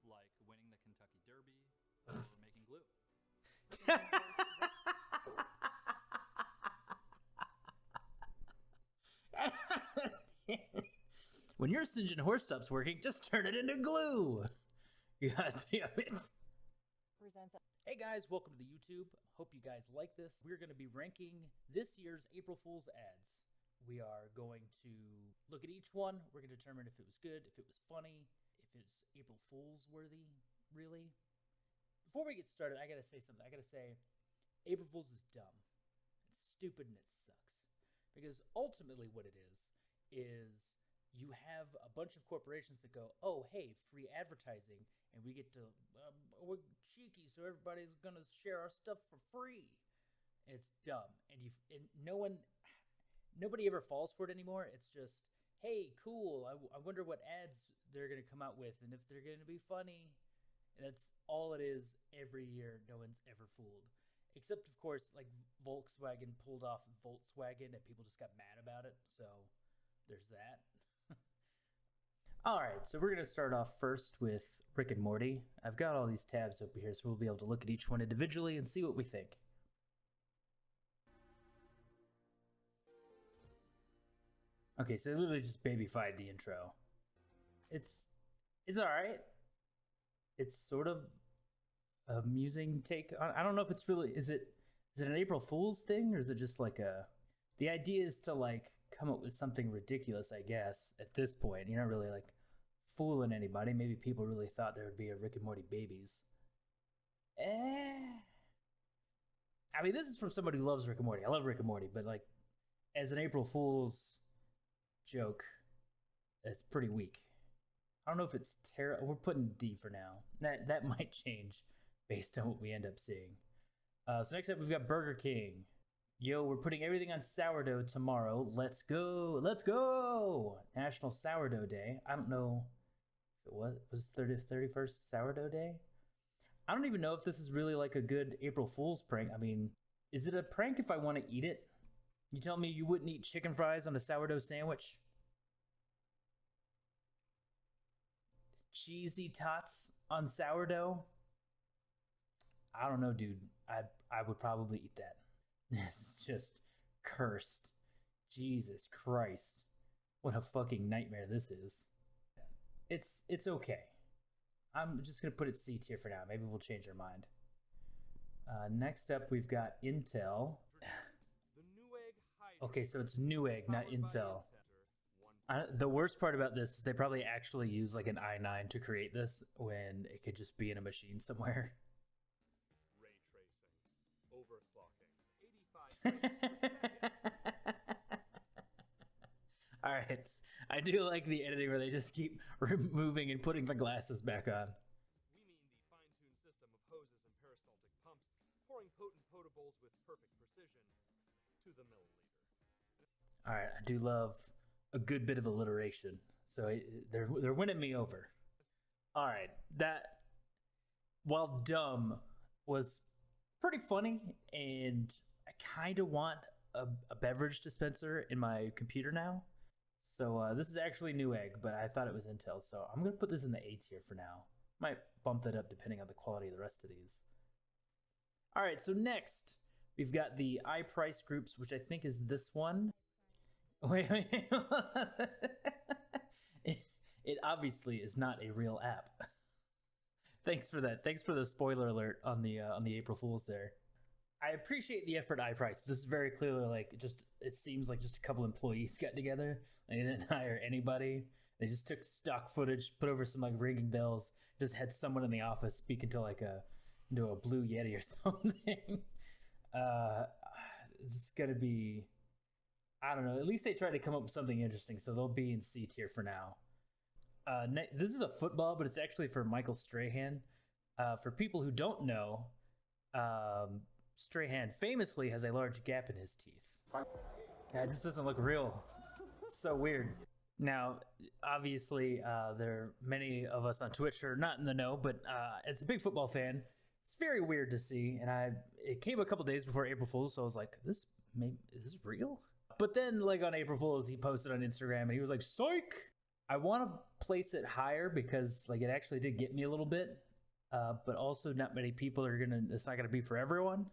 like winning the Kentucky Derby or making glue. When your Sinjin horse stops working, just turn it into glue. God damn it. Hey guys, welcome to the YouTube. Hope you guys like this. We're going to be ranking this year's April Fool's ads. We are going to look at each one. We're going to determine if it was good, if it was funny, if it's April Fool's worthy, really. Before we get started, I got to say something. I got to say, April Fool's is dumb. It's stupid and it sucks. Because ultimately what it is you have a bunch of corporations that go, oh, hey, free advertising, and we get to, we're cheeky, so everybody's going to share our stuff for free. And it's dumb. And nobody ever falls for it anymore. It's just, hey, cool, I wonder what ads they're going to come out with and if they're going to be funny. And that's all it is every year. No one's ever fooled. Except, of course, like Volkswagen pulled off Volkswagen and people just got mad about it. So there's that. All right, so we're going to start off first with Rick and Morty. I've got all these tabs over here, so we'll be able to look at each one individually and see what we think. Okay, so they literally just babyfied the intro. It's all right. It's sort of a amusing take on. I don't know if it's really is it an April Fool's thing or is it just like the idea is to like come up with something ridiculous, I guess, at this point. You're not really like fooling anybody. Maybe people really thought there would be a Rick and Morty babies. I mean, this is from somebody who loves Rick and Morty. I love Rick and Morty, but like as an April Fool's joke, it's pretty weak. I don't know if it's terrible. We're putting D for now. That might change based on what we end up seeing. So next up, we've got Burger King. Yo, we're putting everything on sourdough tomorrow. Let's go. Let's go. National Sourdough Day. I don't know if it was 31st Sourdough Day. I don't even know if this is really like a good April Fool's prank. I mean, is it a prank if I want to eat it? You tell me you wouldn't eat chicken fries on a sourdough sandwich? Cheesy tots on sourdough? I don't know, dude. I would probably eat that. This is just cursed. Jesus Christ. What a fucking nightmare this is. It's okay. I'm just going to put it C tier for now. Maybe we'll change our mind. Next up, we've got Intel. Okay, so it's Newegg, not Intel. The worst part about this is they probably actually use like an i9 to create this when it could just be in a machine somewhere. Ray tracing, overclocking, 85. All right, I do like the editing where they just keep removing and putting the glasses back on. We mean the fine-tuned system of hoses and peristaltic pumps, pouring potent potables with perfect precision to the milliliter. All right, I do love a good bit of alliteration, so they're winning me over. All right, that, while dumb, was pretty funny, and I kind of want a beverage dispenser in my computer now. So this is actually Newegg, but I thought it was Intel, so I'm gonna put this in the A tier for now. Might bump that up depending on the quality of the rest of these. All right, so next we've got the iPrice groups, which I think is this one. Wait. It obviously is not a real app. Thanks for that. Thanks for the spoiler alert on the April Fool's there. I appreciate the effort, iPrice. This is very clearly like it seems like just a couple employees got together. They didn't hire anybody. They just took stock footage, put over some like ringing bells, just had someone in the office speak into a Blue Yeti or something. It's gonna be, I don't know. At least they tried to come up with something interesting, so they'll be in C tier for now. This is a football, but it's actually for Michael Strahan. For people who don't know, Strahan famously has a large gap in his teeth. Yeah, it just doesn't look real. It's so weird. Now, obviously, there are many of us on Twitch who are not in the know, but as a big football fan, it's very weird to see. And it came a couple days before April Fool's, so I was like, is this real? But then, like on April Fool's, he posted on Instagram and he was like, "Psych! I want to place it higher because like it actually did get me a little bit, but also not many people are gonna. It's not gonna be for everyone.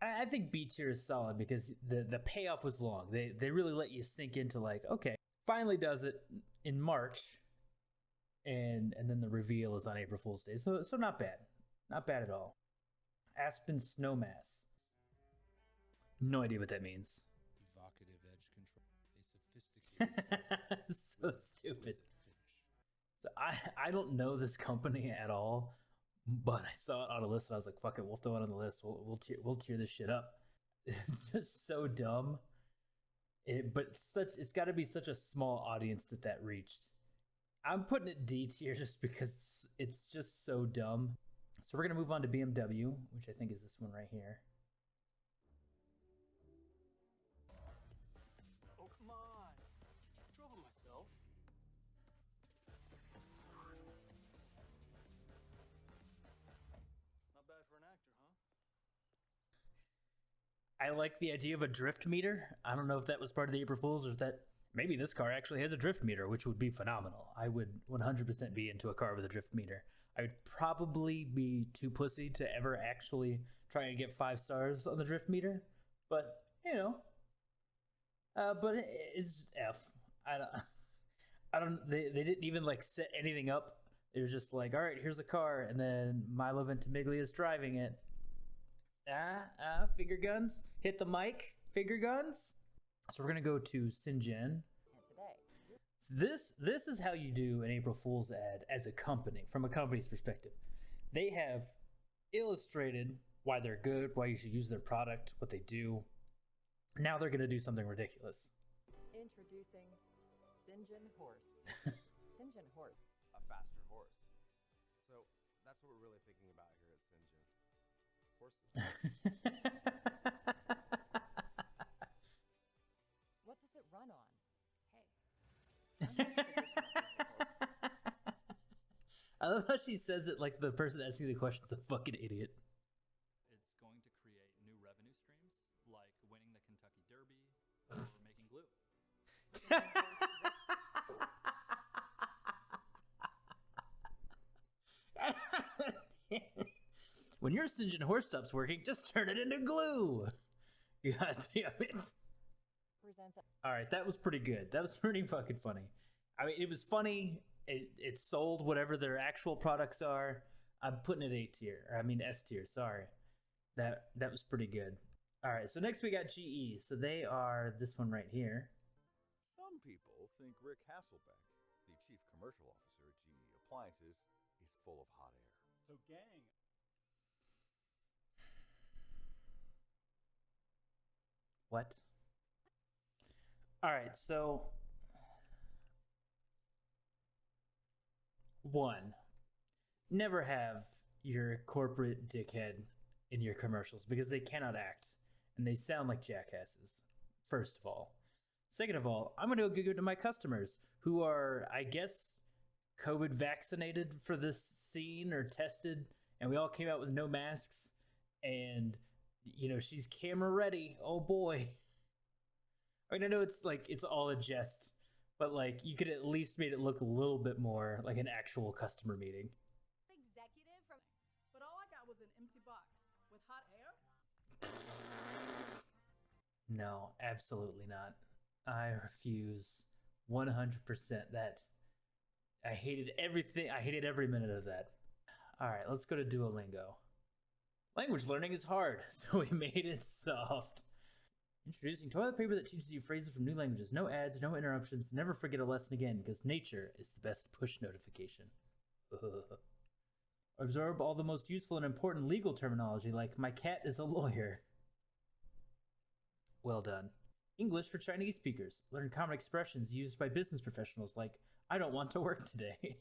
I think B tier is solid because the payoff was long. They really let you sink into like, okay, finally does it in March, and then the reveal is on April Fool's Day. So not bad, not bad at all. Aspen Snowmass. No idea what that means. Evocative edge control. A sophisticated So stupid. So I don't know this company at all, but I saw it on a list and I was like, fuck it, we'll throw it on the list. We'll tear this shit up. It's just so dumb. But it's got to be such a small audience that reached. I'm putting it D tier just because it's just so dumb. So we're gonna move on to BMW, which I think is this one right here. Oh, come on. Drove it myself. Not bad for an actor, huh? I like the idea of a drift meter. I don't know if that was part of the April Fools or if that maybe this car actually has a drift meter, which would be phenomenal. I would 100% be into a car with a drift meter. I would probably be too pussy to ever actually try and get 5 stars on the drift meter, but you know, but it's F. I don't. They didn't even like set anything up. They were just like, all right, here's a car, and then Milo Ventimiglia is driving it. Finger guns. Hit the mic. Finger guns. So we're gonna go to Sinjin. This is how you do an April Fool's ad as a company, from a company's perspective. They have illustrated why they're good, why you should use their product, what they do. Now they're gonna do something ridiculous. Introducing Sinjin Horse. Sinjin Horse. A faster horse. So that's what we're really thinking about here at Sinjin. Horses. What does it run on? Hey. I'm not a big fan of horse. I love how she says it like the person asking the question's a fucking idiot. It's going to create new revenue streams, like winning the Kentucky Derby or making glue. When your Sinjin horse stops working, just turn it into glue. God damn it. Presents All right, that was pretty good. That was pretty fucking funny. I mean, it was funny. It sold whatever their actual products are. I'm putting it A tier. Or I mean S tier. Sorry. That was pretty good. All right, so next we got GE. So they are this one right here. Some people think Rick Hasselbeck, the chief commercial officer at GE Appliances, is full of hot air. So, gang. What? All right, so one, never have your corporate dickhead in your commercials because they cannot act and they sound like jackasses. First of all. Second of all, I'm going to go give it to my customers who are, I guess, COVID vaccinated for this scene or tested, and we all came out with no masks, and you know, she's camera ready. Oh boy. I mean, I know it's all a jest, but like you could at least made it look a little bit more like an actual customer meeting. Executive from, but all I got was an empty box with hot air. No, absolutely not. I refuse 100% that. I hated everything. I hated every minute of that. All right, let's go to Duolingo. Language learning is hard, so we made it soft. Introducing toilet paper that teaches you phrases from new languages. No ads, no interruptions. Never forget a lesson again, because nature is the best push notification. Absorb all the most useful and important legal terminology, like my cat is a lawyer. Well done. English for Chinese speakers. Learn common expressions used by business professionals, like I don't want to work today.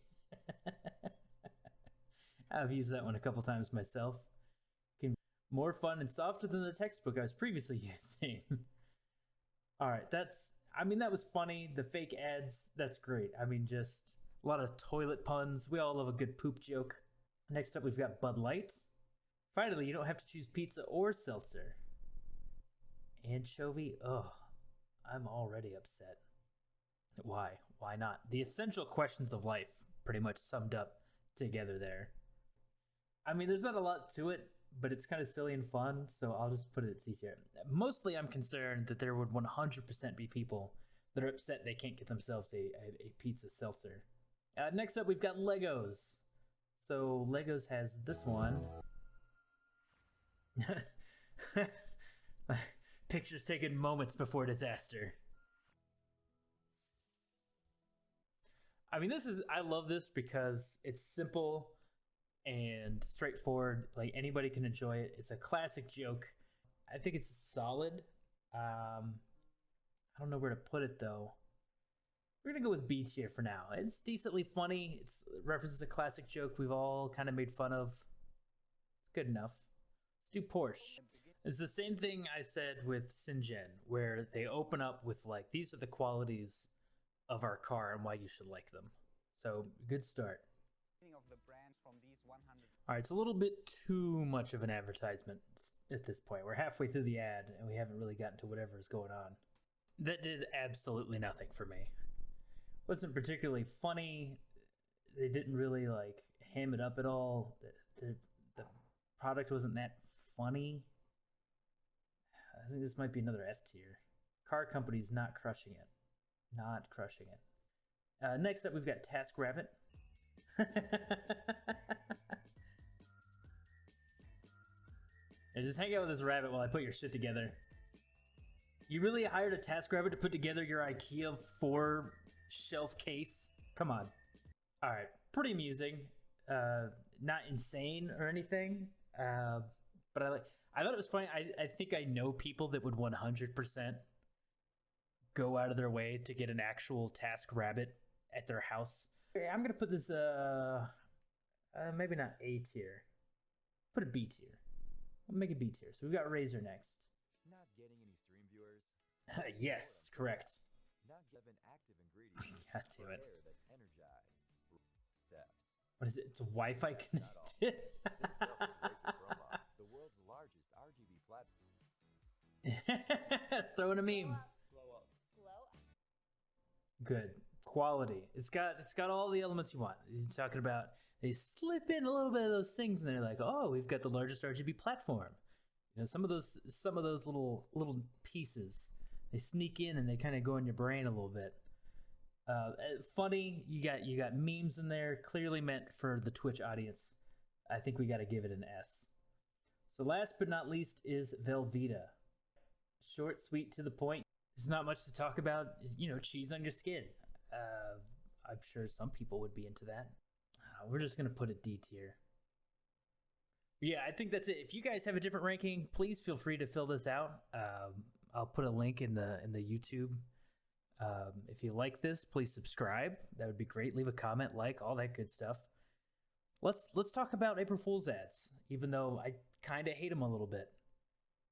I've used that one a couple times myself. More fun and softer than the textbook I was previously using. All right, that was funny. The fake ads, that's great. I mean, just a lot of toilet puns. We all love a good poop joke. Next up, we've got Bud Light. Finally, you don't have to choose pizza or seltzer. Anchovy, ugh, I'm already upset. Why? why not? The essential questions of life pretty much summed up together there. I mean, there's not a lot to it, but it's kind of silly and fun, so I'll just put it at C tier. Mostly I'm concerned that there would 100% be people that are upset they can't get themselves a pizza seltzer. Next up, we've got Legos. So Legos has this one. Pictures taken moments before disaster. I mean, I love this because it's simple and straightforward. Like, anybody can enjoy it. It's a classic joke. I think it's solid. I don't know where to put it though. We're gonna go with B tier for now. It's decently funny. It references a classic joke we've all kind of made fun of. It's good enough. Let's do Porsche. It's the same thing I said with Sinjin, where they open up with like, these are the qualities of our car and why you should like them. So, good start. Of the brands from these 100. All right, it's a little bit too much of an advertisement at this point. We're halfway through the ad and we haven't really gotten to whatever is going on. That did absolutely nothing for me. Wasn't particularly funny. They didn't really like ham it up at all. The product wasn't that funny. I think this might be another F tier. Car company's not crushing it. Not crushing it. Next up, we've got TaskRabbit. And just hang out with this rabbit while I put your shit together. You really hired a TaskRabbit to put together your IKEA 4 shelf case? Come on. All right, pretty amusing. Not insane or anything. But I thought it was funny. I think I know people that would 100% go out of their way to get an actual TaskRabbit at their house. Okay, I'm gonna put this maybe not A tier. Put a B tier. We'll make it B tier. So we've got Razor next. Not getting any stream viewers? Yes, correct. Not given active ingredients God for damn it. hair that's energized. Steps. What is it? It's Wi-Fi Not all. connected. Synced up with Razor Chroma, the world's largest RGB platform. Throwing a meme. Blow up. Good quality. It's got all the elements you want. He's talking about, they slip in a little bit of those things and they're like, oh, we've got the largest RGB platform. You know, some of those little pieces, they sneak in and they kind of go in your brain a little bit. Funny. You got memes in there, clearly meant for the Twitch audience. I think we got to give it an S. So last but not least is Velveeta. Short, sweet, to the point. There's not much to talk about. You know, cheese on your skin. I'm sure some people would be into that. We're just gonna put it D tier. Yeah, I think that's it. If you guys have a different ranking, please feel free to fill this out. I'll put a link in the YouTube. If you like this, please subscribe. That would be great. Leave a comment, like, all that good stuff. Let's talk about April Fool's ads, even though I kind of hate them a little bit.